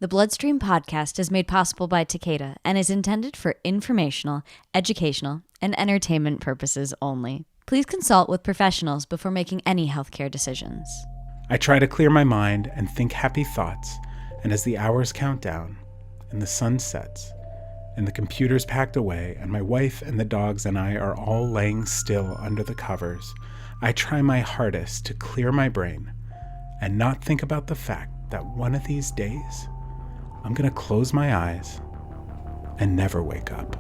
The Bloodstream podcast is made possible by Takeda and is intended for informational, educational, and entertainment purposes only. Please consult with professionals before making any healthcare decisions. I try to clear my mind and think happy thoughts, and as the hours count down, and the sun sets, and the computer's packed away, and my wife and the dogs and I are all laying still under the covers, I try my hardest to clear my brain and not think about the fact that one of these days, I'm going to close my eyes and never wake up.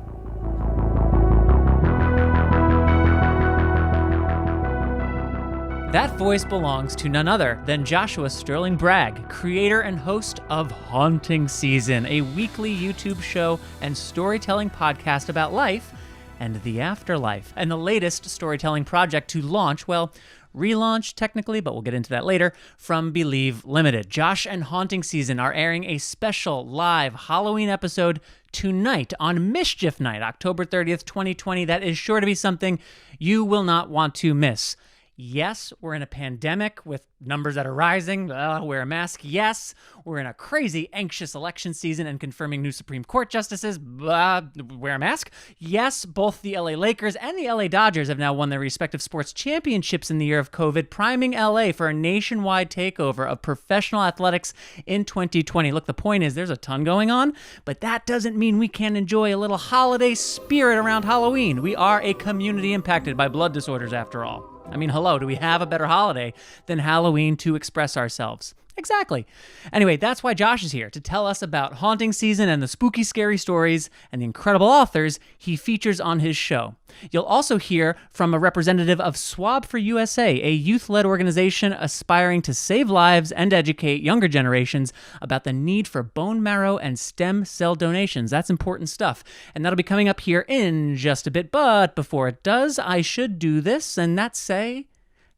That voice belongs to none other than Joshua Sterling Bragg, creator and host of Haunting Season, a weekly YouTube show and storytelling podcast about life and the afterlife, and the latest storytelling project to launch, well, relaunch technically, but we'll get into that later, from Believe Limited. Josh and Haunting Season are airing a special live Halloween episode tonight on Mischief Night, October 30th, 2020. That is sure to be something you will not want to miss. Yes, we're in a pandemic with numbers that are rising. Wear a mask. Yes, we're in a crazy, anxious election season and confirming new Supreme Court justices. Wear a mask. Yes, both the LA Lakers and the LA Dodgers have now won their respective sports championships in the year of COVID, priming LA for a nationwide takeover of professional athletics in 2020. Look, the point is there's a ton going on, but that doesn't mean we can't enjoy a little holiday spirit around Halloween. We are a community impacted by blood disorders, after all. I mean, hello, do we have a better holiday than Halloween to express ourselves? Exactly. Anyway, that's why Josh is here, to tell us about Haunting Season and the spooky, scary stories and the incredible authors he features on his show. You'll also hear from a representative of Swab for USA, a youth-led organization aspiring to save lives and educate younger generations about the need for bone marrow and stem cell donations. That's important stuff. And that'll be coming up here in just a bit. But before it does, I should do this, and that's say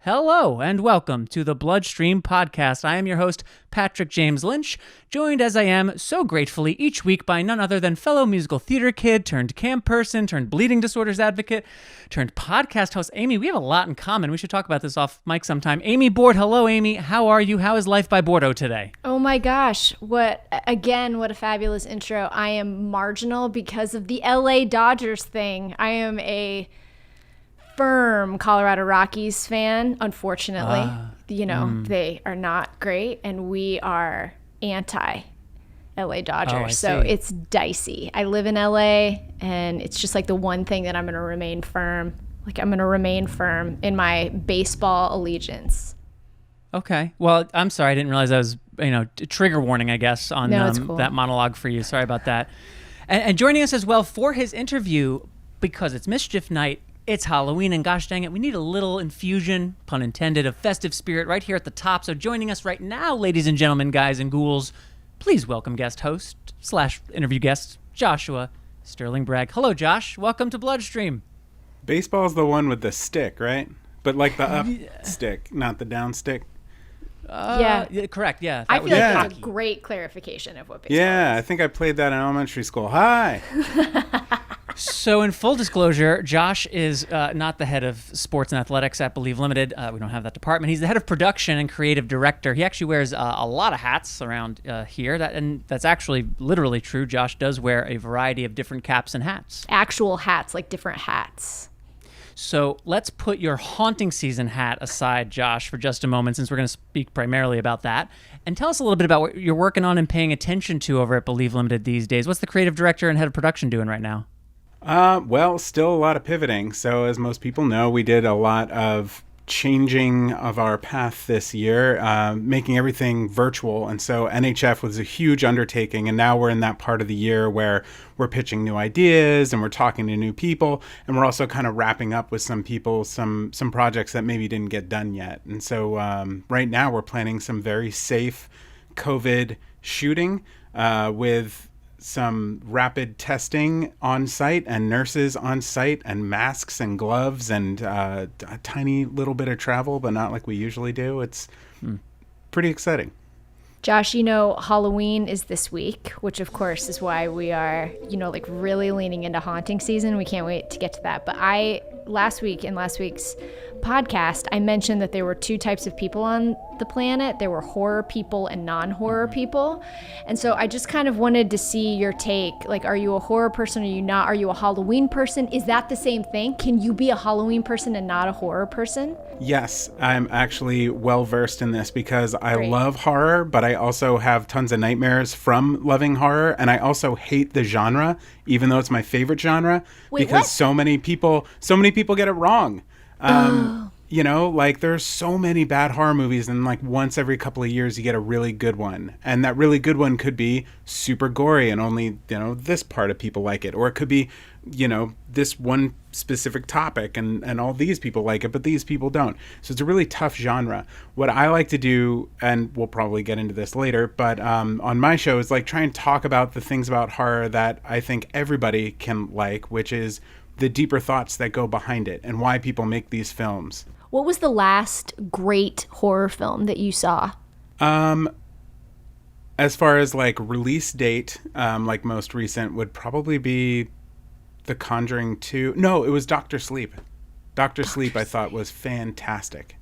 hello and welcome to the Bloodstream Podcast. I am your host, Patrick James Lynch, joined as I am so gratefully each week by none other than fellow musical theater kid turned camp person turned bleeding disorders advocate turned podcast host Amy. We have a lot in common. We should talk about this off mic sometime. Amy Board. Hello, Amy. How are you? How is life by Bordeaux today? Oh my gosh. What a fabulous intro. I am marginal because of the LA Dodgers thing. I am a firm Colorado Rockies fan. Unfortunately, they are not great, and we are anti LA Dodgers. So it's dicey. I live in LA, and it's just like the one thing that I'm going to remain firm. Like, I'm going to remain firm in my baseball allegiance. Okay. Well, I'm sorry. I didn't realize that was, trigger warning, I guess, on cool. That monologue for you. Sorry about that. And joining us as well for his interview, because it's Mischief Night, it's Halloween, and gosh dang it, we need a little infusion, pun intended, of festive spirit right here at the top. So joining us right now, ladies and gentlemen, guys and ghouls, please welcome guest host / interview guest, Joshua Sterling Bragg. Hello, Josh. Welcome to Bloodstream. Baseball's the one with the stick, right? But like the up stick, not the down stick. Yeah, correct. Yeah, I feel like that's a great clarification of what baseball is. Yeah, I think I played that in elementary school. Hi. So in full disclosure, Josh is not the head of sports and athletics at Believe Limited. We don't have that department. He's the head of production and creative director. He actually wears a lot of hats around here, and that's actually literally true. Josh does wear a variety of different caps and hats. Actual hats, like different hats. So let's put your Haunting Season hat aside, Josh, for just a moment, since we're going to speak primarily about that. And tell us a little bit about what you're working on and paying attention to over at Believe Limited these days. What's the creative director and head of production doing right now? Well, still a lot of pivoting. So as most people know, we did a lot of changing of our path this year, making everything virtual. And so NHF was a huge undertaking. And now we're in that part of the year where we're pitching new ideas and we're talking to new people. And we're also kind of wrapping up with some people, some projects that maybe didn't get done yet. And so right now we're planning some very safe COVID shooting with some rapid testing on site and nurses on site and masks and gloves and a tiny little bit of travel, but not like we usually do. It's pretty exciting. Josh, Halloween is this week, which of course is why we are, really leaning into Haunting Season. We can't wait to get to that. But last week's podcast, I mentioned that there were two types of people on the planet. There were horror people and non-horror people. And so I just kind of wanted to see your take. Like, are you a horror person? Are you not? Are you a Halloween person? Is that the same thing? Can you be a Halloween person and not a horror person? Yes, I'm actually well versed in this because I Great. love horror, but I also have tons of nightmares from loving horror. And I also hate the genre, even though it's my favorite genre, because what? so many people get it wrong. You know, like there's so many bad horror movies, and like once every couple of years you get a really good one, and that really good one could be super gory and only, you know, this part of people like it, or it could be, you know, this one specific topic and all these people like it, but these people don't. So it's a really tough genre. What I like to do, and we'll probably get into this later, but on my show is like try and talk about the things about horror that I think everybody can like, which is the deeper thoughts that go behind it and why people make these films. What was the last great horror film that you saw? As far as like release date, like most recent would probably be The Conjuring 2. No, it was Dr. Sleep. Dr. Sleep I thought was fantastic.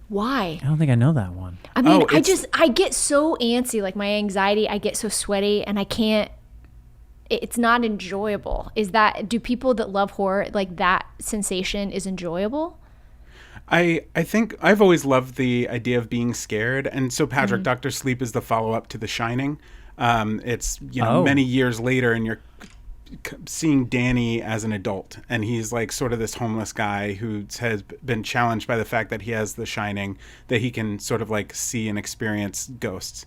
Why? I don't think I know that one. I mean, Oh, I get so antsy, like my anxiety, I get so sweaty and I can't, it's not enjoyable. Do people that love horror, like that sensation is enjoyable? I think I've always loved the idea of being scared. And so, Patrick, Dr. Sleep is the follow-up to The Shining. It's, you know, many years later, and you're seeing Danny as an adult. And he's like sort of this homeless guy who has been challenged by the fact that he has The Shining, that he can sort of like see and experience ghosts.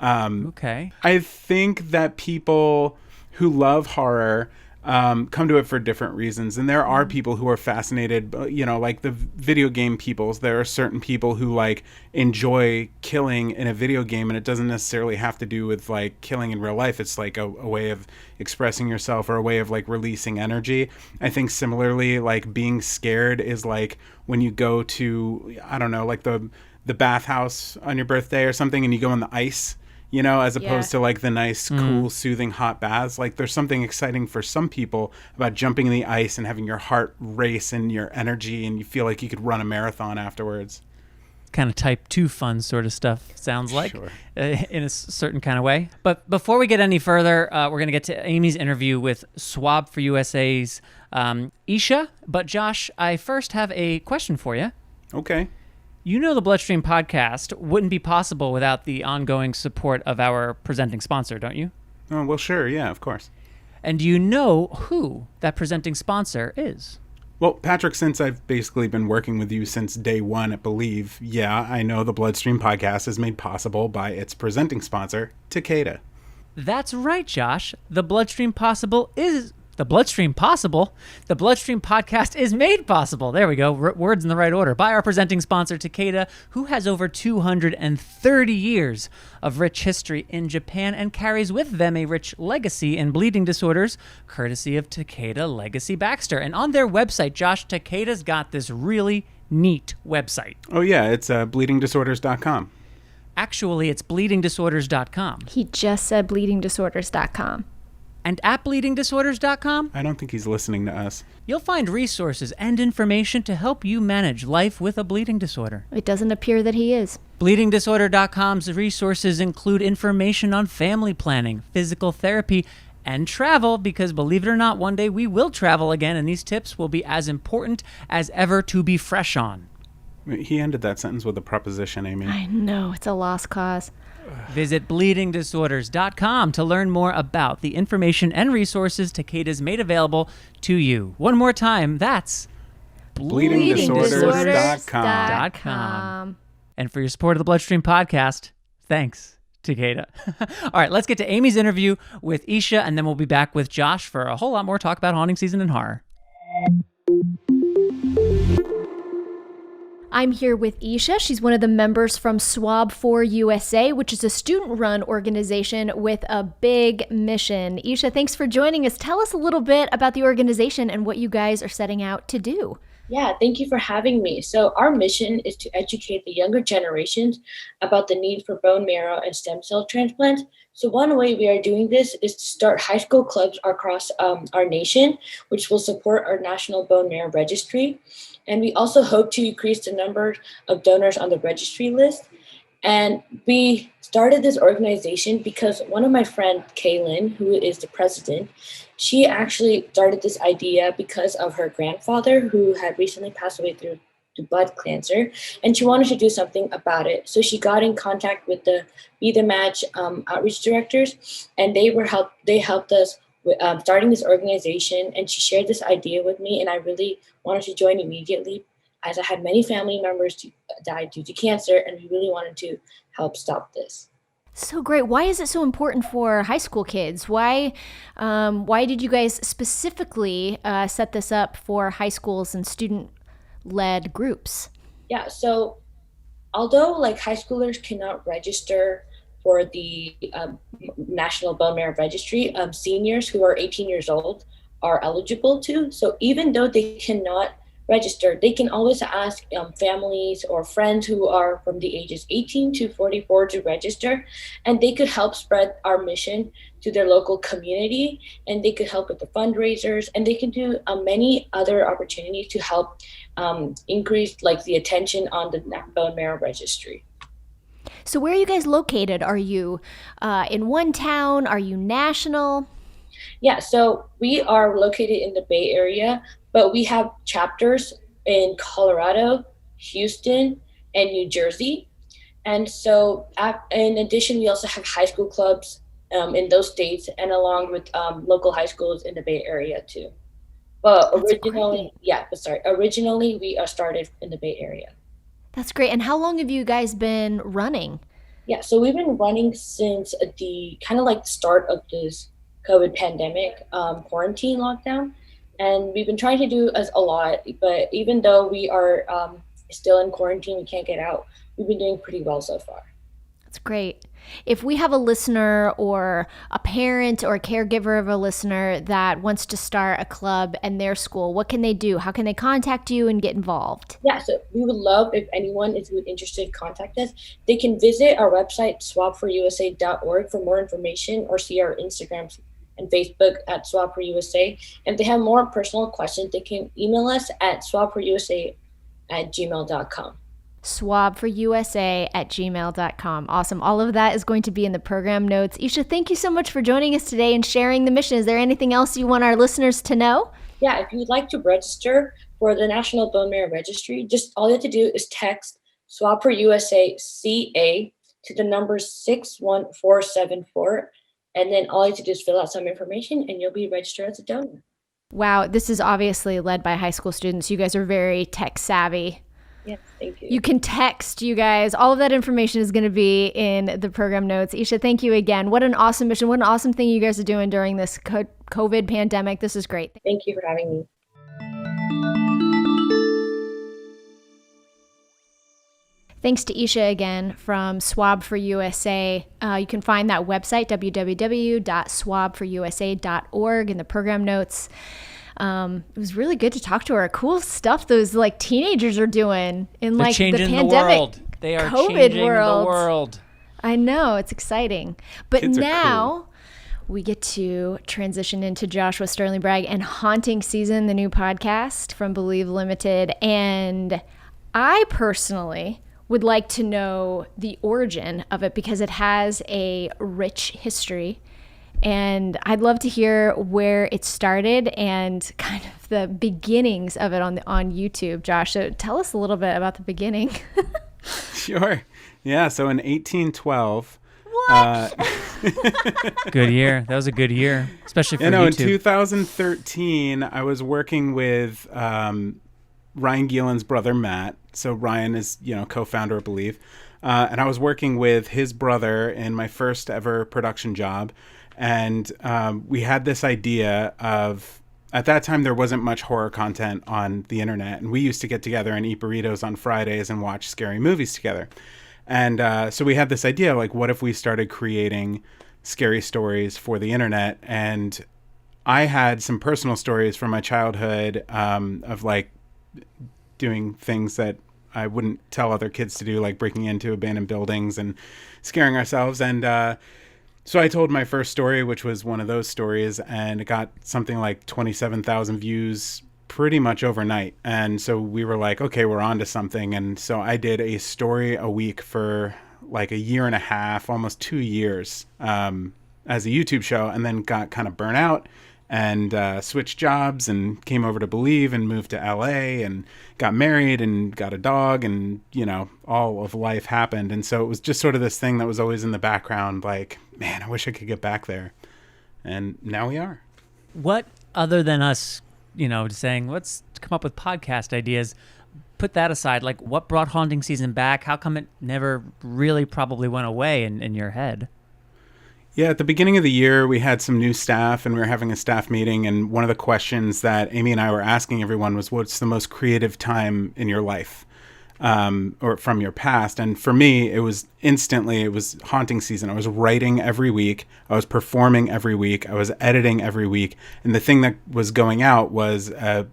Okay. I think that people who love horror come to it for different reasons. And there are people who are fascinated, you know, like the video game peoples. There are certain people who like enjoy killing in a video game, and it doesn't necessarily have to do with like killing in real life. It's like a way of expressing yourself or a way of like releasing energy. I think similarly, like being scared is like when you go to, I don't know, like the bathhouse on your birthday or something, and you go in the ice, you know, as opposed to like the nice, cool, soothing hot baths. Like there's something exciting for some people about jumping in the ice and having your heart race and your energy, and you feel like you could run a marathon afterwards. Kind of type 2 fun sort of stuff, sounds like, Sure. In a certain kind of way. But before we get any further, we're going to get to Amy's interview with Swab for USA's Isha. But Josh, I first have a question for you. Okay. You know the Bloodstream podcast wouldn't be possible without the ongoing support of our presenting sponsor, don't you? Oh, well, sure. Yeah, of course. And do you know who that presenting sponsor is? Well, Patrick, since I've basically been working with you since day one, I believe, yeah, I know the Bloodstream podcast is made possible by its presenting sponsor, Takeda. That's right, Josh. The Bloodstream Possible is... The Bloodstream Possible? The Bloodstream Podcast is made possible. There we go. Words in the right order. By our presenting sponsor, Takeda, who has over 230 years of rich history in Japan and carries with them a rich legacy in bleeding disorders, courtesy of Takeda Legacy Baxter. And on their website, Josh, Takeda's got this really neat website. Oh, yeah, it's bleedingdisorders.com. Actually, it's bleedingdisorders.com. He just said bleedingdisorders.com. And at bleedingdisorders.com, I don't think he's listening to us. you'll find resources and information to help you manage life with a bleeding disorder. It doesn't appear that he is. Bleedingdisorder.com's resources include information on family planning, physical therapy, and travel, because believe it or not, one day we will travel again, and these tips will be as important as ever to be fresh on. He ended that sentence with a proposition, Amy. I know, it's a lost cause. Visit bleedingdisorders.com to learn more about the information and resources Takeda's made available to you. One more time, that's bleedingdisorders.com. And for your support of the Bloodstream Podcast, thanks, Takeda. All right, let's get to Amy's interview with Isha, and then we'll be back with Josh for a whole lot more talk about haunting season and horror. I'm here with Isha. She's one of the members from Swab for USA, which is a student-run organization with a big mission. Isha, thanks for joining us. Tell us a little bit about the organization and what you guys are setting out to do. Yeah, thank you for having me. So, our mission is to educate the younger generations about the need for bone marrow and stem cell transplants. So, one way we are doing this is to start high school clubs across our nation, which will support our National Bone Marrow Registry. And we also hope to increase the number of donors on the registry list. And we started this organization because one of my friend, Kaylin, who is the president, she actually started this idea because of her grandfather who had recently passed away through to blood cancer, and she wanted to do something about it. So she got in contact with the Be the Match outreach directors, and they helped us with starting this organization. And she shared this idea with me, and I really wanted to join immediately, as I had many family members died due to cancer, and we really wanted to help stop this. So great. Why is it so important for high school kids? Why did you guys specifically set this up for high schools and student-led groups? Yeah, so although like high schoolers cannot register for the National Bone Marrow Registry, seniors who are 18 years old are eligible to. So even though they cannot register, they can always ask families or friends who are from the ages 18 to 44 to register, and they could help spread our mission to their local community, and they could help with the fundraisers, and they can do many other opportunities to help increase like the attention on the bone marrow registry. So where are you guys located? Are you in one town? Are you national? Yeah, so we are located in the Bay Area, but we have chapters in Colorado, Houston, and New Jersey. And so, in addition, we also have high school clubs in those states, and along with local high schools in the Bay Area too. But That's originally, great. originally we started in the Bay Area. That's great. And how long have you guys been running? Yeah, so we've been running since the kind of like the start of this COVID pandemic quarantine lockdown, and we've been trying to do as a lot. But even though we are still in quarantine, we can't get out. We've been doing pretty well so far. That's great. If we have a listener or a parent or a caregiver of a listener that wants to start a club in their school, what can they do? How can they contact you and get involved? Yeah, so we would love if anyone is interested, contact us. They can visit our website, swabforusa.org, for more information, or see our Instagram and Facebook at Swab for USA. And if they have more personal questions, they can email us at swabforusa@gmail.com. swabforusa@gmail.com. Awesome. All of that is going to be in the program notes. Isha, thank you so much for joining us today and sharing the mission. Is there anything else you want our listeners to know? Yeah, if you'd like to register for the National Bone Marrow Registry, just all you have to do is text Swab for USA CA to the number 61474. And then all you have to do is fill out some information and you'll be registered as a donor. Wow, this is obviously led by high school students. You guys are very tech savvy. Yeah, thank you. You can text, you guys. All of that information is going to be in the program notes. Isha, thank you again. What an awesome mission. What an awesome thing you guys are doing during this COVID pandemic. This is great. Thank you for having me. Thanks to Isha again from Swab for USA. You can find that website, www.swabforusa.org, in the program notes. It was really good to talk to her. Cool stuff those like teenagers are doing in like the pandemic, the world. They are COVID changing world. The world. I know, it's exciting. But Kids are now cool. we get to transition into Joshua Sterling Bragg and Haunting Season, the new podcast from Believe Limited. And I personally would like to know the origin of it because it has a rich history. And I'd love to hear where it started and kind of the beginnings of it on YouTube. Josh, so tell us a little bit about the beginning. Sure. Yeah. So in 1812. What? Good year. That was a good year, especially for In YouTube. 2013, I was working with Ryan Gielin's brother, Matt. So Ryan is, co-founder of Believe. And I was working with his brother in my first ever production job. And we had this idea of, at that time, there wasn't much horror content on the internet. And we used to get together and eat burritos on Fridays and watch scary movies together. And so we had this idea, like, what if we started creating scary stories for the internet? And I had some personal stories from my childhood of, like, doing things that I wouldn't tell other kids to do, like breaking into abandoned buildings and scaring ourselves. And so I told my first story, which was one of those stories, and it got something like 27,000 views pretty much overnight. And so we were like, okay, we're on to something. And so I did a story a week for like a year and a half, almost 2 years, as a YouTube show, and then got kind of burnt out and switched jobs and came over to Believe and moved to LA and got married and got a dog, and, you know, all of life happened. And so it was just sort of this thing that was always in the background, like, man, I wish I could get back there. And now we are. What, other than us, you know, saying, let's come up with podcast ideas, put that aside, like, what brought Haunting Season back? How come it never really probably went away in your head? Yeah, at the beginning of the year, we had some new staff, and we were having a staff meeting, and one of the questions that Amy and I were asking everyone was, what's the most creative time in your life, or from your past? And for me, it was Haunting Season. I was writing every week. I was performing every week. I was editing every week. And the thing that was going out was a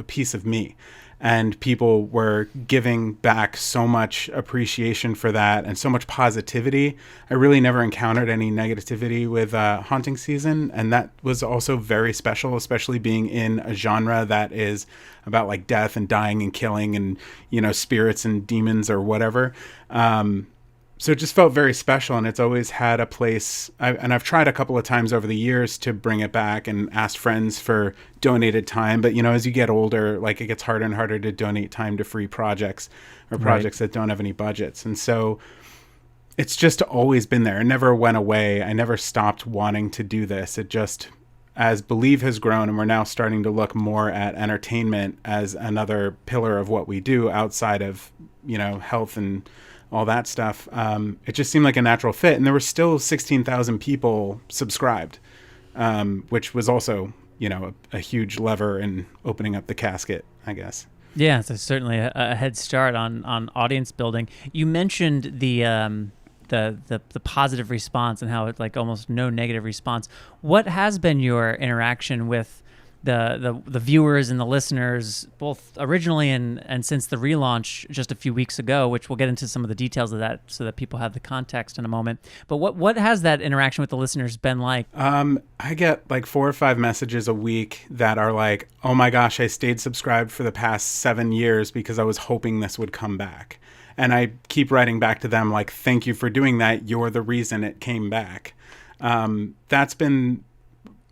piece of me. And people were giving back so much appreciation for that and so much positivity. I really never encountered any negativity with Haunting Season. And that was also very special, especially being in a genre that is about like death and dying and killing and, you know, spirits and demons or whatever. So it just felt very special, and it's always had a place. I've tried a couple of times over the years to bring it back and asked friends for donated time. But, you know, as you get older, like, it gets harder and harder to donate time to free projects or projects that don't have any budgets. And so it's just always been there. It never went away. I never stopped wanting to do this. It just, as Believe has grown, and we're now starting to look more at entertainment as another pillar of what we do outside of, you know, health and all that stuff, it just seemed like a natural fit. And there were still 16,000 people subscribed, which was also, you know, a huge lever in opening up the casket, I guess. Yeah, so certainly a head start on audience building. You mentioned the positive response and how it's like almost no negative response. What has been your interaction with the viewers and the listeners, both originally and since the relaunch just a few weeks ago, which we'll get into some of the details of that so that people have the context in a moment. But what has that interaction with the listeners been like? I get like 4 or 5 messages a week that are like, oh my gosh, I stayed subscribed for the past 7 years because I was hoping this would come back. And I keep writing back to them like, thank you for doing that. You're the reason it came back. That's been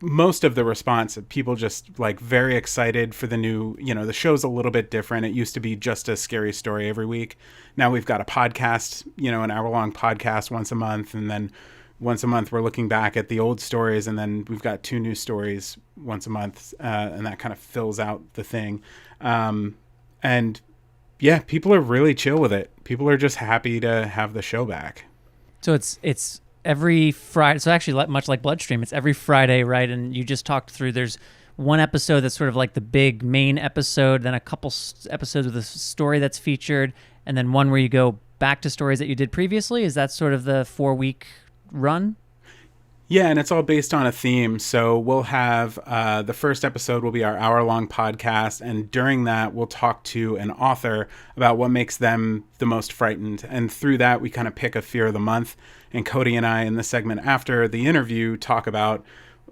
most of the response of people just like very excited for the new, you know, the show's a little bit different. It used to be just a scary story every week. Now we've got a podcast, you know, an hour-long podcast once a month. And then once a month, we're looking back at the old stories. And then we've got 2 new stories once a month. And that kind of fills out the thing. And yeah, people are really chill with it. People are just happy to have the show back. So it's every Friday. So actually, much like Bloodstream, it's every Friday, right? And you just talked through, there's one episode that's sort of like the big main episode, then a couple episodes with a story that's featured, and then one where you go back to stories that you did previously. Is that sort of the 4-week run? Yeah, and it's all based on a theme. So we'll have the first episode will be our hour-long podcast, and during that, we'll talk to an author about what makes them the most frightened. And through that, we kind of pick a fear of the month. And Cody and I, in the segment after the interview, talk about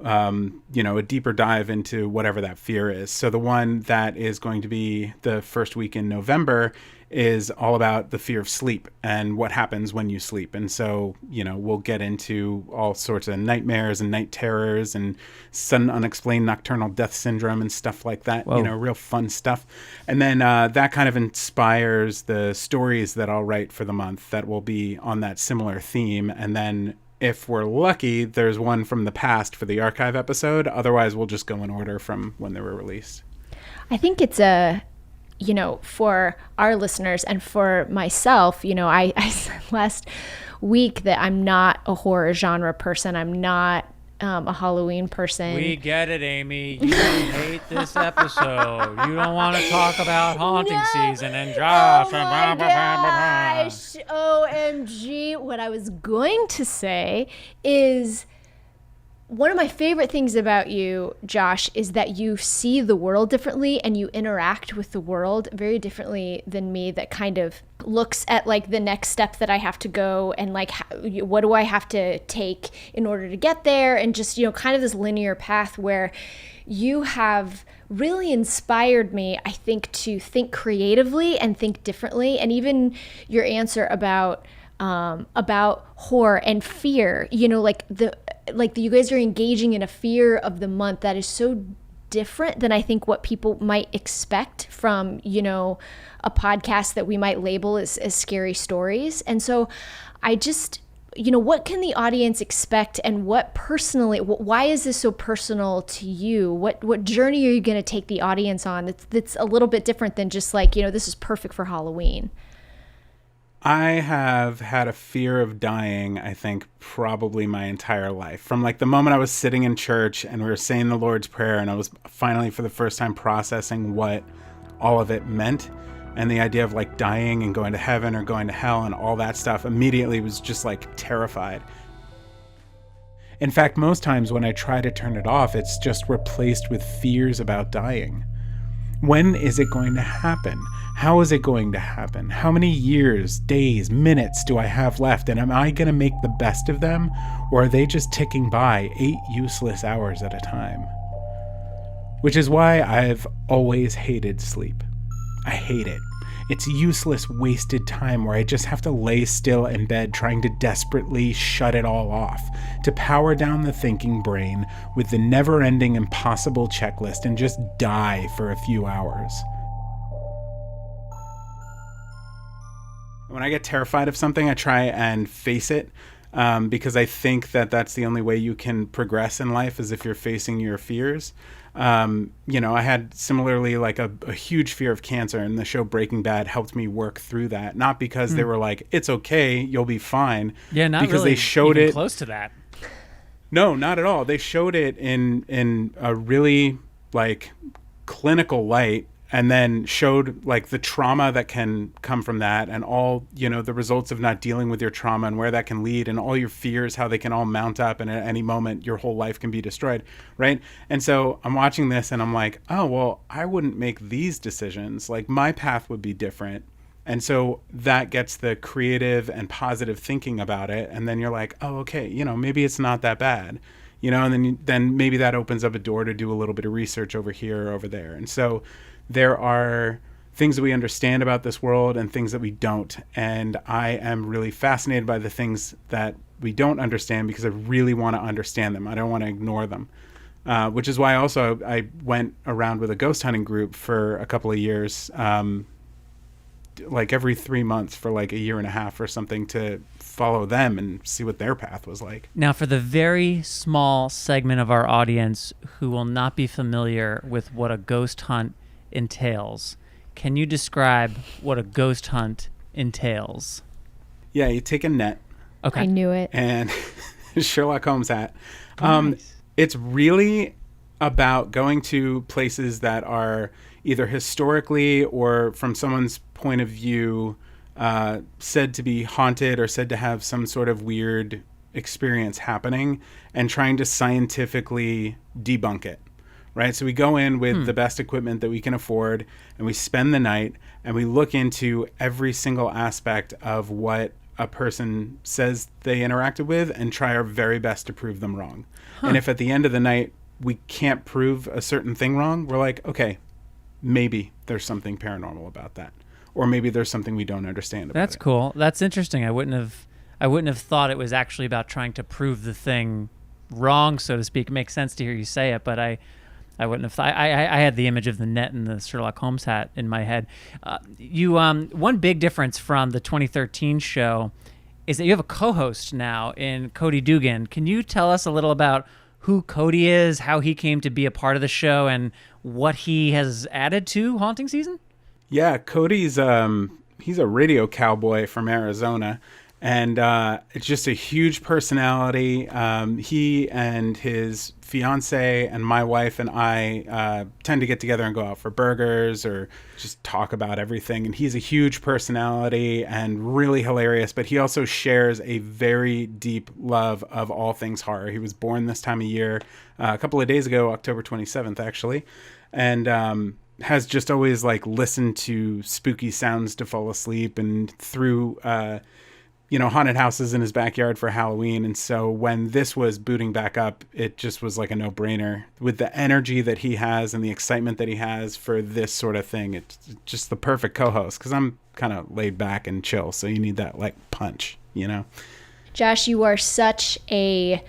a deeper dive into whatever that fear is. So the one that is going to be the first week in November is all about the fear of sleep and what happens when you sleep. And so, you know, we'll get into all sorts of nightmares and night terrors and sudden unexplained nocturnal death syndrome and stuff like that. Whoa. You know, real fun stuff. And then that kind of inspires the stories that I'll write for the month that will be on that similar theme. And then if we're lucky, there's one from the past for the archive episode. Otherwise, we'll just go in order from when they were released. I think it's for our listeners and for myself, you know, I said last week that I'm not a horror genre person. I'm not a Halloween person. We get it, Amy. You hate this episode. You don't want to talk about Haunting Season and Josh. Oh my gosh. OMG. What I was going to say is one of my favorite things about you, Josh, is that you see the world differently and you interact with the world very differently than me, that kind of looks at like the next step that I have to go and like what do I have to take in order to get there, and just, you know, kind of this linear path where you have really inspired me, I think, to think creatively and think differently. And even your answer about horror and fear, you know, like you guys are engaging in a fear of the month that is so different than I think what people might expect from, you know, a podcast that we might label as scary stories. And so I just, you know, what can the audience expect, and what personally, why is this so personal to you? What journey are you going to take the audience on that's a little bit different than just like, you know, this is perfect for Halloween? I have had a fear of dying, I think, probably my entire life. From like the moment I was sitting in church and we were saying the Lord's Prayer, and I was finally for the first time processing what all of it meant, and the idea of like dying and going to heaven or going to hell and all that stuff immediately was just like terrified. In fact, most times when I try to turn it off, it's just replaced with fears about dying. When is it going to happen? How is it going to happen? How many years, days, minutes do I have left? And am I going to make the best of them? Or are they just ticking by 8 useless hours at a time? Which is why I've always hated sleep. I hate it. It's useless, wasted time where I just have to lay still in bed trying to desperately shut it all off, to power down the thinking brain with the never-ending impossible checklist and just die for a few hours. When I get terrified of something, I try and face it, because I think that that's the only way you can progress in life, is if you're facing your fears. You know, I had similarly like a huge fear of cancer, and the show Breaking Bad helped me work through that. Not because they were like, it's okay, you'll be fine. Yeah, not because really they showed even it close to that. No, not at all. They showed it in a really like clinical light, and then showed like the trauma that can come from that, and all, you know, the results of not dealing with your trauma and where that can lead, and all your fears, how they can all mount up, and at any moment your whole life can be destroyed, right? And so I'm watching this and I'm like, oh, well, I wouldn't make these decisions. Like my path would be different. And so that gets the creative and positive thinking about it. And then you're like, oh, okay, you know, maybe it's not that bad, you know, and then maybe that opens up a door to do a little bit of research over here or over there. And so there are things that we understand about this world and things that we don't. And I am really fascinated by the things that we don't understand because I really want to understand them. I don't want to ignore them, which is why also I went around with a ghost hunting group for a couple of years, like every 3 months for like a year and a half or something, to follow them and see what their path was like. Now, for the very small segment of our audience who will not be familiar with what a ghost hunt entails, can you describe what a ghost hunt entails? Yeah, you take a net. Okay. I knew it. And Sherlock Holmes hat. Nice. It's really about going to places that are either historically or from someone's point of view said to be haunted or said to have some sort of weird experience happening, and trying to scientifically debunk it. Right. So we go in with the best equipment that we can afford, and we spend the night and we look into every single aspect of what a person says they interacted with and try our very best to prove them wrong. And if at the end of the night we can't prove a certain thing wrong, we're like, okay, maybe there's something paranormal about that. Or maybe there's something we don't understand about That's it. cool. That's interesting. I wouldn't have thought it was actually about trying to prove the thing wrong, so to speak. It makes sense to hear you say it, but I wouldn't have thought. I had the image of the net and the Sherlock Holmes hat in my head. One big difference from the 2013 show is that you have a co-host now in Cody Dugan. Can you tell us a little about who Cody is, how he came to be a part of the show, and what he has added to Haunting Season? Yeah, Cody's he's a radio cowboy from Arizona, And it's just a huge personality. He and his fiance and my wife and I tend to get together and go out for burgers or just talk about everything. And he's a huge personality and really hilarious, but he also shares a very deep love of all things horror. He was born this time of year, a couple of days ago, October 27th, actually. And has just always like listened to spooky sounds to fall asleep and through haunted houses in his backyard for Halloween. And so when this was booting back up, it just was like a no-brainer. With the energy that he has and the excitement that he has for this sort of thing, it's just the perfect co-host, because I'm kind of laid back and chill. So you need that like punch, Josh, you are such a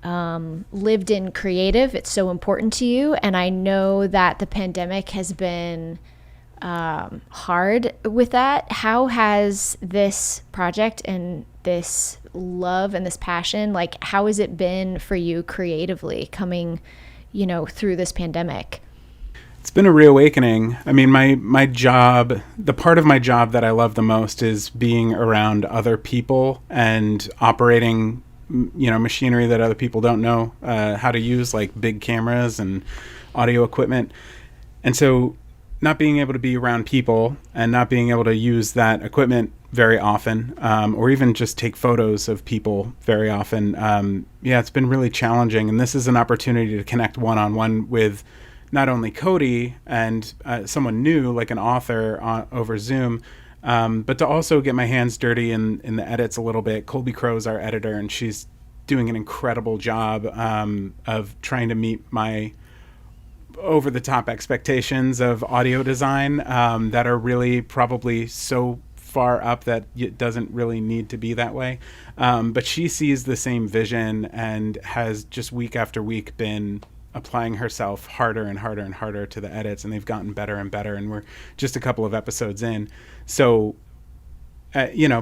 lived-in creative. It's so important to you. And I know that the pandemic has been hard with that. How has this project and this love and this passion, like how has it been for you creatively coming, through this pandemic? It's been a reawakening. I mean, my job, the part of my job that I love the most is being around other people and operating, machinery that other people don't know how to use, like big cameras and audio equipment. And so not being able to be around people and not being able to use that equipment very often, or even just take photos of people very often. It's been really challenging. And this is an opportunity to connect one-on-one with not only Cody and someone new, like an author over Zoom, but to also get my hands dirty in the edits a little bit. Colby Crow's our editor, and she's doing an incredible job of trying to meet my over-the-top expectations of audio design that are really probably so far up that it doesn't really need to be that way. But she sees the same vision and has just week after week been applying herself harder and harder and harder to the edits, and they've gotten better and better, and we're just a couple of episodes in. So,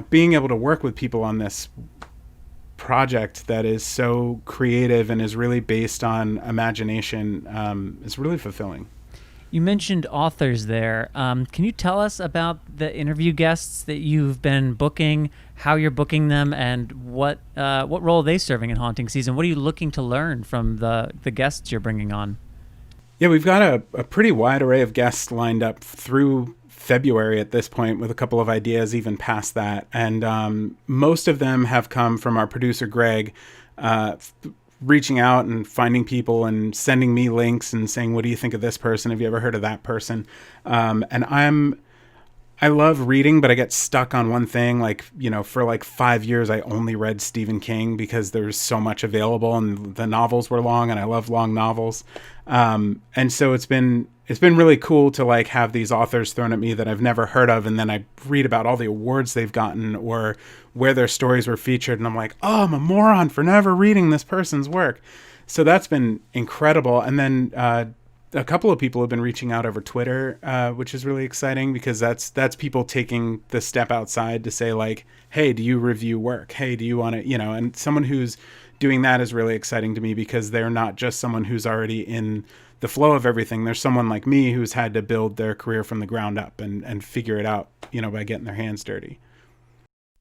being able to work with people on this project that is so creative and is really based on imagination is really fulfilling. You mentioned authors there. Can you tell us about the interview guests that you've been booking, how you're booking them, and what role are they serving in Haunting Season? What are you looking to learn from the guests you're bringing on? Yeah, we've got a pretty wide array of guests lined up through February at this point, with a couple of ideas even past that. And most of them have come from our producer, Greg, reaching out and finding people and sending me links and saying, what do you think of this person? Have you ever heard of that person? And I love reading, but I get stuck on one thing. Like, for like 5 years, I only read Stephen King because there's so much available and the novels were long, and I love long novels. And so it's been really cool to like have these authors thrown at me that I've never heard of. And then I read about all the awards they've gotten or where their stories were featured. And I'm like, oh, I'm a moron for never reading this person's work. So that's been incredible. And then, a couple of people have been reaching out over Twitter, which is really exciting, because that's people taking the step outside to say like, hey, do you review work? Hey, do you want to, and someone who's doing that is really exciting to me, because they're not just someone who's already in the flow of everything. There's someone like me who's had to build their career from the ground up and figure it out, by getting their hands dirty.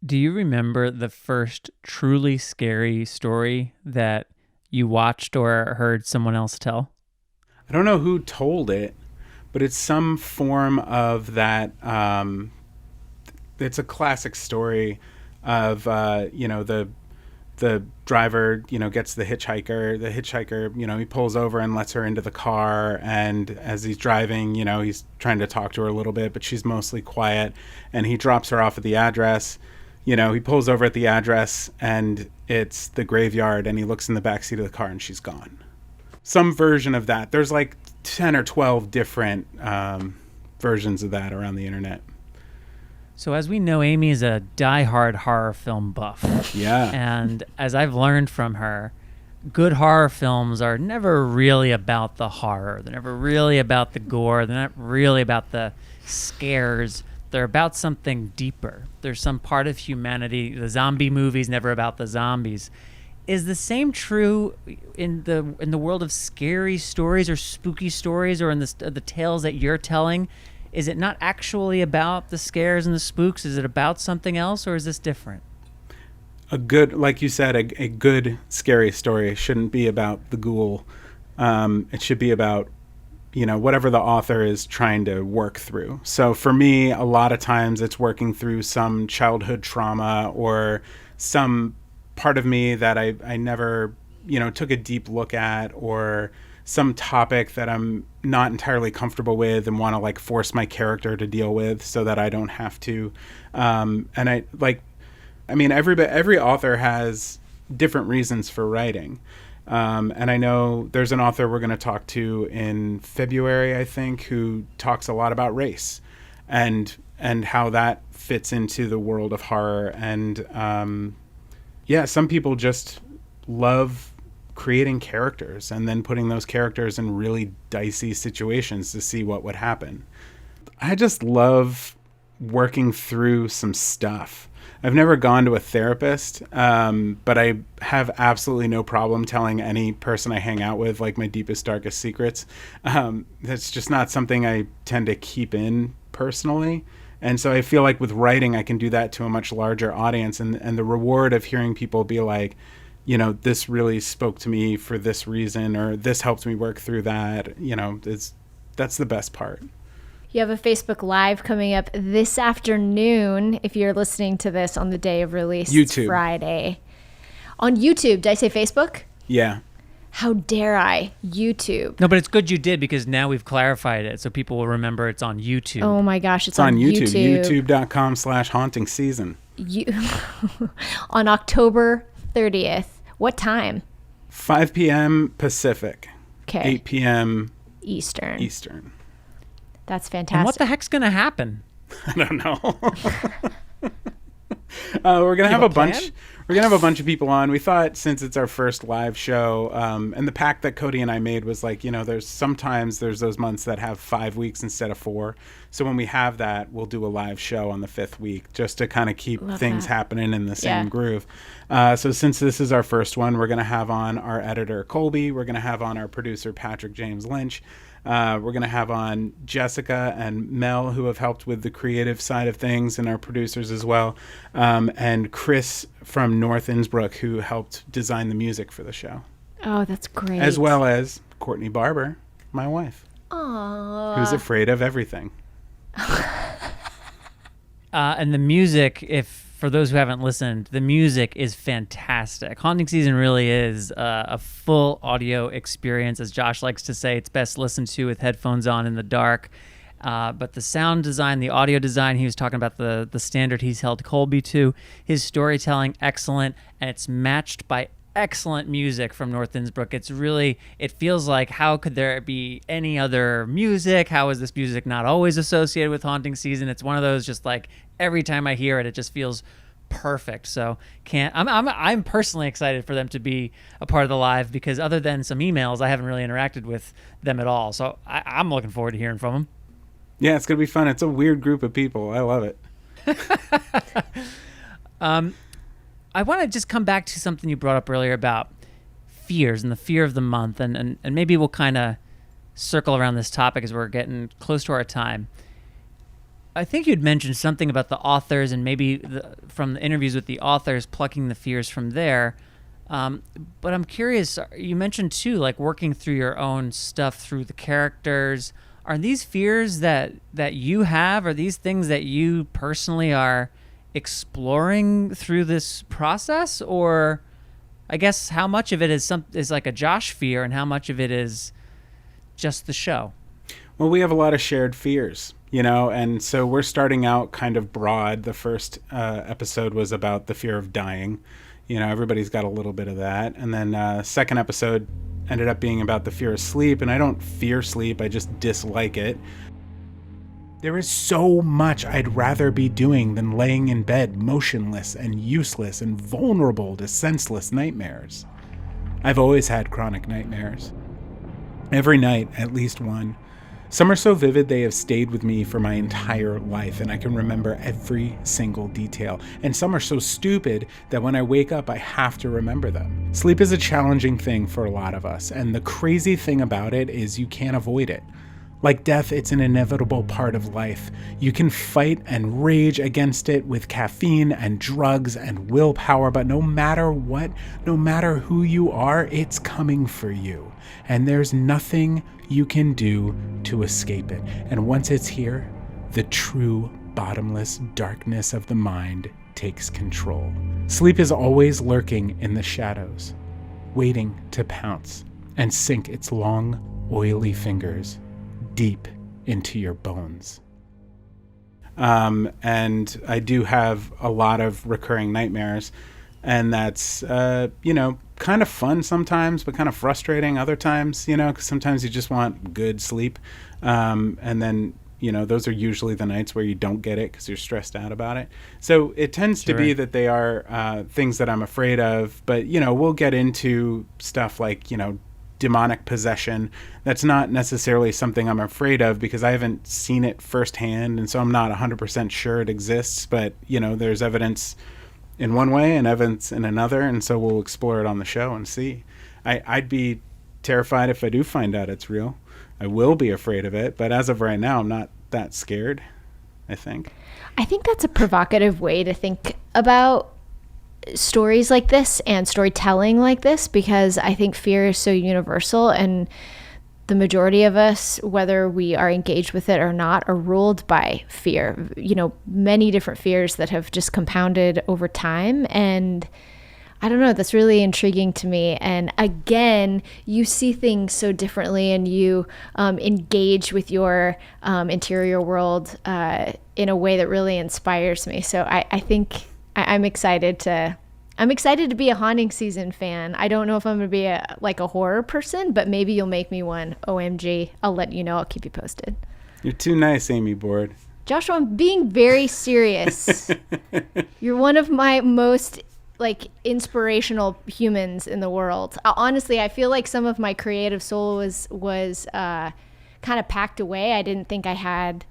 Do you remember the first truly scary story that you watched or heard someone else tell? I don't know who told it, but it's some form of that. It's a classic story of, the driver, gets the hitchhiker. The hitchhiker, he pulls over and lets her into the car. And as he's driving, he's trying to talk to her a little bit, but she's mostly quiet. And he drops her off at the address. He pulls over at the address, and it's the graveyard. And he looks in the backseat of the car, and she's gone. Some version of that. There's like 10 or 12 different versions of that around the internet. So as we know, Amy is a diehard horror film buff. Yeah. And as I've learned from her, good horror films are never really about the horror. They're never really about the gore. They're not really about the scares. They're about something deeper. There's some part of humanity. The zombie movie's never about the zombies. Is the same true in the world of scary stories or spooky stories, or in the tales that you're telling? Is it not actually about the scares and the spooks? Is it about something else, or is this different? a good, like you said, a good scary story shouldn't be about the ghoul. It should be about, whatever the author is trying to work through. So for me, a lot of times it's working through some childhood trauma or some part of me that I never, took a deep look at, or some topic that I'm not entirely comfortable with and want to like force my character to deal with so that I don't have to. Every author has different reasons for writing. And I know there's an author we're going to talk to in February, I think, who talks a lot about race and how that fits into the world of horror. And some people just love creating characters and then putting those characters in really dicey situations to see what would happen. I just love working through some stuff. I've never gone to a therapist, but I have absolutely no problem telling any person I hang out with, like, my deepest, darkest secrets. That's just not something I tend to keep in personally. And so I feel like with writing, I can do that to a much larger audience. And the reward of hearing people be like, this really spoke to me for this reason, or this helped me work through that, that's the best part. You have a Facebook Live coming up this afternoon, if you're listening to this on the day of release. YouTube. Friday. On YouTube. Did I say Facebook? Yeah. How dare I? YouTube. No, but it's good you did, because now we've clarified it so people will remember it's on YouTube. Oh my gosh, it's on YouTube. YouTube.com/haunting season. On October 30th. What time? 5 p.m. Pacific. Okay. 8 p.m. Eastern. That's fantastic. And what the heck's going to happen? I don't know. We're gonna have a bunch. We're gonna have a bunch of people on. We thought, since it's our first live show, and the pact that Cody and I made was like, there's those months that have 5 weeks instead of 4. So when we have that, we'll do a live show on the 5th week, just to kind of keep things happening in the same groove. So since this is our first one, we're gonna have on our editor Colby. We're gonna have on our producer Patrick James Lynch. We're going to have on Jessica and Mel, who have helped with the creative side of things, and our producers as well. And Chris from North Innsbruck, who helped design the music for the show. Oh, that's great. As well as Courtney Barber, my wife. Aww. Who's afraid of everything. And the music, for those who haven't listened, the music is fantastic. Haunting Season really is a full audio experience. As Josh likes to say, it's best listened to with headphones on in the dark. But the sound design, the audio design, he was talking about the standard he's held Colby to. His storytelling, excellent, and it's matched by excellent music from North Innsbruck. It feels like, how could there be any other music? How is this music not always associated with Haunting Season? It's one of those, just like, every time I hear it, it just feels perfect. So I'm personally excited for them to be a part of the live, because other than some emails, I haven't really interacted with them at all. So I'm looking forward to hearing from them. Yeah, it's gonna be fun. It's a weird group of people. I love it. I want to just come back to something you brought up earlier about fears and the fear of the month, and maybe we'll kind of circle around this topic as we're getting close to our time. I think you'd mentioned something about the authors, and maybe from the interviews with the authors, plucking the fears from there. But I'm curious, you mentioned too, like, working through your own stuff through the characters. Are these fears that you have? Are these things that you personally are exploring through this process? Or I guess how much of it is like a Josh fear, and how much of it is just the show? Well, we have a lot of shared fears, and so we're starting out kind of broad. The first episode was about the fear of dying. Everybody's got a little bit of that. And then second episode ended up being about the fear of sleep. And I don't fear sleep, I just dislike it. There is so much I'd rather be doing than laying in bed motionless and useless and vulnerable to senseless nightmares. I've always had chronic nightmares. Every night, at least one. Some are so vivid they have stayed with me for my entire life, and I can remember every single detail. And some are so stupid that when I wake up, I have to remember them. Sleep is a challenging thing for a lot of us, and the crazy thing about it is you can't avoid it. Like death, it's an inevitable part of life. You can fight and rage against it with caffeine and drugs and willpower, but no matter what, no matter who you are, it's coming for you. And there's nothing you can do to escape it. And once it's here, the true bottomless darkness of the mind takes control. Sleep is always lurking in the shadows, waiting to pounce and sink its long, oily fingers deep into your bones. And I do have a lot of recurring nightmares, and that's, kind of fun sometimes, but kind of frustrating other times, because sometimes you just want good sleep. And then, those are usually the nights where you don't get it because you're stressed out about it. So it tends to be that they are things that I'm afraid of, but, we'll get into stuff like, demonic possession. That's not necessarily something I'm afraid of because I haven't seen it firsthand, and so I'm not 100% sure it exists, but there's evidence in one way and evidence in another, and so we'll explore it on the show and see. I'd be terrified if I do find out it's real. I will be afraid of it, but as of right now, I'm not that scared, I think. I think that's a provocative way to think about stories like this and storytelling like this, because I think fear is so universal, and the majority of us, whether we are engaged with it or not, are ruled by fear. Many different fears that have just compounded over time, and I don't know, that's really intriguing to me. And again, you see things so differently, and you engage with your interior world in a way that really inspires me. So I think I'm excited to be a haunting season fan. I don't know if I'm going to be a horror person, but maybe you'll make me one. OMG. I'll let you know. I'll keep you posted. You're too nice, Amy Board. Joshua, I'm being very serious. You're one of my most inspirational humans in the world. Honestly, I feel like some of my creative soul was kind of packed away. I didn't think I had,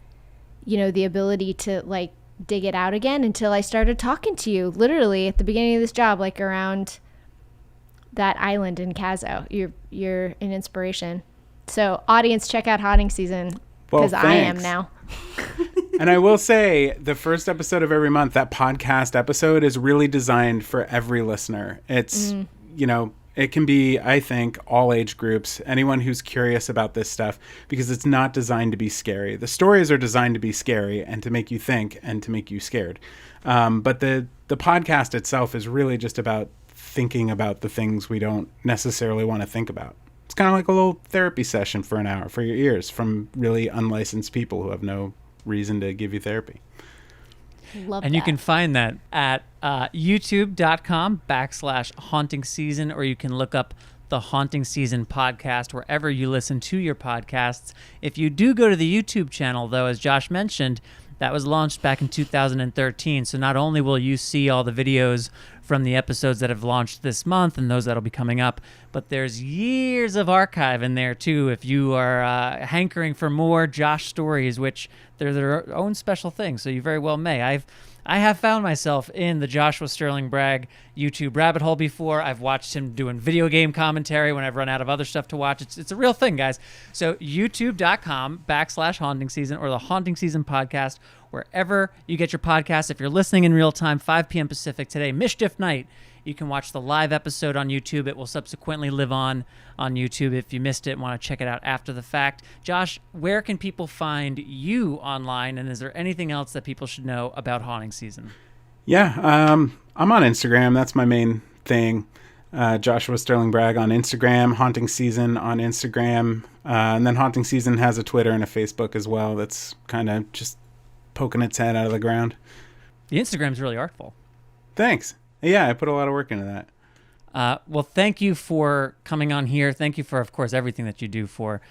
the ability to dig it out again until I started talking to you literally at the beginning of this job, around that island in Cazo. You're an inspiration. So audience, check out Haunting Season, because I am now. And I will say, the first episode of every month, that podcast episode, is really designed for every listener. It's, it can be, I think, all age groups, anyone who's curious about this stuff, because it's not designed to be scary. The stories are designed to be scary and to make you think and to make you scared. But the podcast itself is really just about thinking about the things we don't necessarily want to think about. It's kind of like a little therapy session for an hour for your ears from really unlicensed people who have no reason to give you therapy. Love and that. You can find that at youtube.com/haunting season, or you can look up the Haunting Season podcast wherever you listen to your podcasts. If you do go to the YouTube channel, though, as Josh mentioned, that was launched back in 2013. So not only will you see all the videos from the episodes that have launched this month and those that'll be coming up, but there's years of archive in there too. If you are hankering for more Josh stories, which they're their own special thing, so you very well may. I have found myself in the Joshua Sterling Bragg YouTube rabbit hole before. I've watched him doing video game commentary when I've run out of other stuff to watch. It's a real thing, guys. So youtube.com/haunting season, or the Haunting Season podcast, wherever you get your podcasts. If you're listening in real time, 5 p.m. Pacific today, Mischief Night, you can watch the live episode on YouTube. It will subsequently live on YouTube if you missed it and want to check it out after the fact. Josh, where can people find you online, and is there anything else that people should know about Haunting Season? Yeah, I'm on Instagram. That's my main thing. Joshua Sterling Bragg on Instagram, Haunting Season on Instagram, and then Haunting Season has a Twitter and a Facebook as well that's kind of just poking its head out of the ground. The Instagram's really artful. Thanks. Yeah, I put a lot of work into that. Well, thank you for coming on here. Thank you for, of course, everything that you do for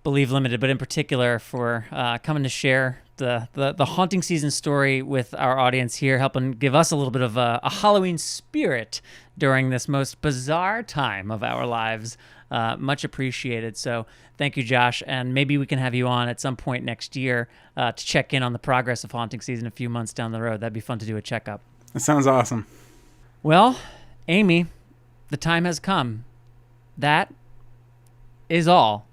Believe Limited, but in particular for coming to share the Haunting Season story with our audience here, helping give us a little bit of a Halloween spirit during this most bizarre time of our lives. Much appreciated. So thank you, Josh. And maybe we can have you on at some point next year to check in on the progress of Haunting Season a few months down the road. That'd be fun to do a checkup. That sounds awesome. Well, Amy, the time has come. That is all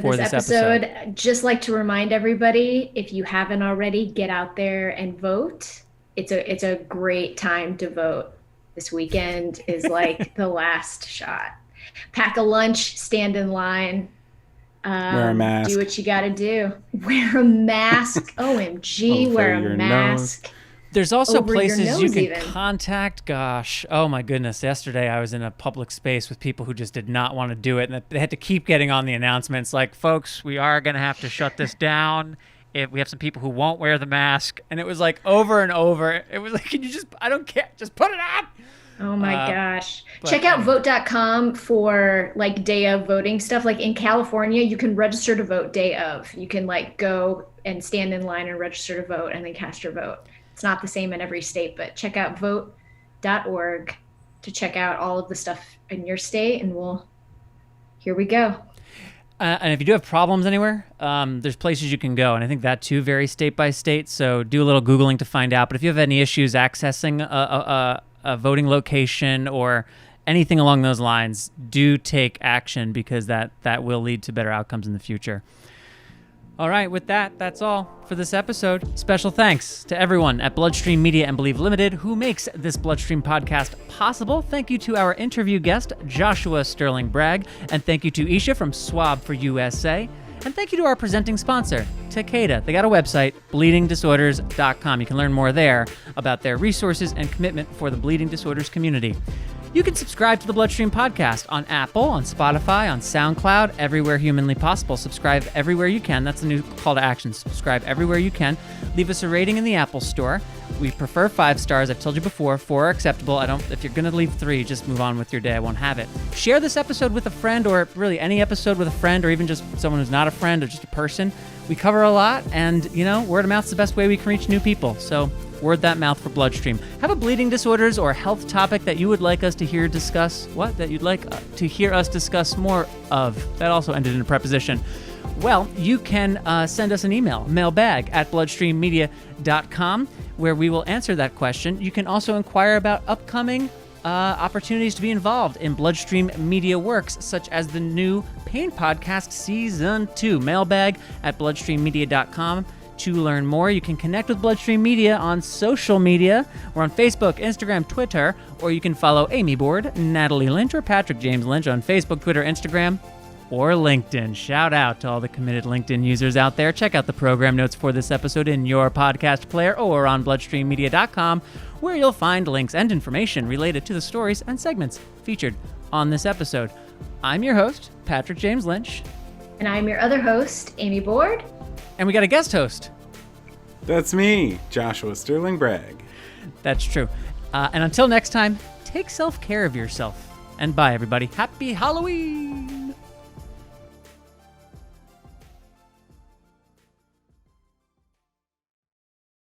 for this episode. Just like to remind everybody, if you haven't already, get out there and vote. It's a great time to vote. This weekend is like the last shot. Pack a lunch, stand in line. Wear a mask. Do what you got to do. Wear a mask. OMG, wear a mask. Nose. There's also Over places your you nose can even. contact. Gosh, oh my goodness. Yesterday I was in a public space with people who just did not want to do it. And they had to keep getting on the announcements like, folks, we are going to have to shut this down. If we have some people who won't wear the mask. And it was like over and over. It was like, can you I don't care. Just put it on. Oh my gosh. but- Check out vote.com for like day of voting stuff. Like in California, you can register to vote day of. You can like go and stand in line and register to vote and then cast your vote. It's not the same in every state, but check out vote.org to check out all of the stuff in your state, and here we go. And if you do have problems anywhere, there's places you can go. And I think that too varies state by state. So do a little Googling to find out. But if you have any issues accessing a voting location or anything along those lines, do take action, because that will lead to better outcomes in the future. All right, with that, that's all for this episode. Special thanks to everyone at Bloodstream Media and Believe Limited who makes this Bloodstream podcast possible. Thank you to our interview guest, Joshua Sterling Bragg, and thank you to Isha from Swab for USA. And thank you to our presenting sponsor, Takeda. They got a website, bleedingdisorders.com. You can learn more there about their resources and commitment for the bleeding disorders community. You can subscribe to the Bloodstream Podcast on Apple, on Spotify, on SoundCloud, everywhere humanly possible. Subscribe everywhere you can. That's the new call to action. Subscribe everywhere you can. Leave us a rating in the Apple Store. We prefer 5 stars. I've told you before, 4 are acceptable. If you're going to leave 3, just move on with your day. I won't have it. Share this episode with a friend, or really any episode with a friend, or even just someone who's not a friend or just a person. We cover a lot, and, word of mouth's the best way we can reach new people. So word that mouth for Bloodstream. Have a bleeding disorders or health topic that you would like us to hear discuss? What? That you'd like to hear us discuss more of? That also ended in a preposition. Well, you can send us an email, mailbag@bloodstreammedia.com, where we will answer that question. You can also inquire about upcoming opportunities to be involved in Bloodstream Media works, such as the new Pain Podcast Season 2, mailbag@bloodstreammedia.com. To learn more, you can connect with Bloodstream Media on social media. We're on Facebook, Instagram, Twitter, or you can follow Amy Board, Natalie Lynch, or Patrick James Lynch on Facebook, Twitter, Instagram, or LinkedIn. Shout out to all the committed LinkedIn users out there. Check out the program notes for this episode in your podcast player or on bloodstreammedia.com, where you'll find links and information related to the stories and segments featured on this episode. I'm your host, Patrick James Lynch. And I'm your other host, Amy Board. And we got a guest host. That's me, Joshua Sterling Bragg. That's true. And until next time, take self-care of yourself. And bye, everybody. Happy Halloween!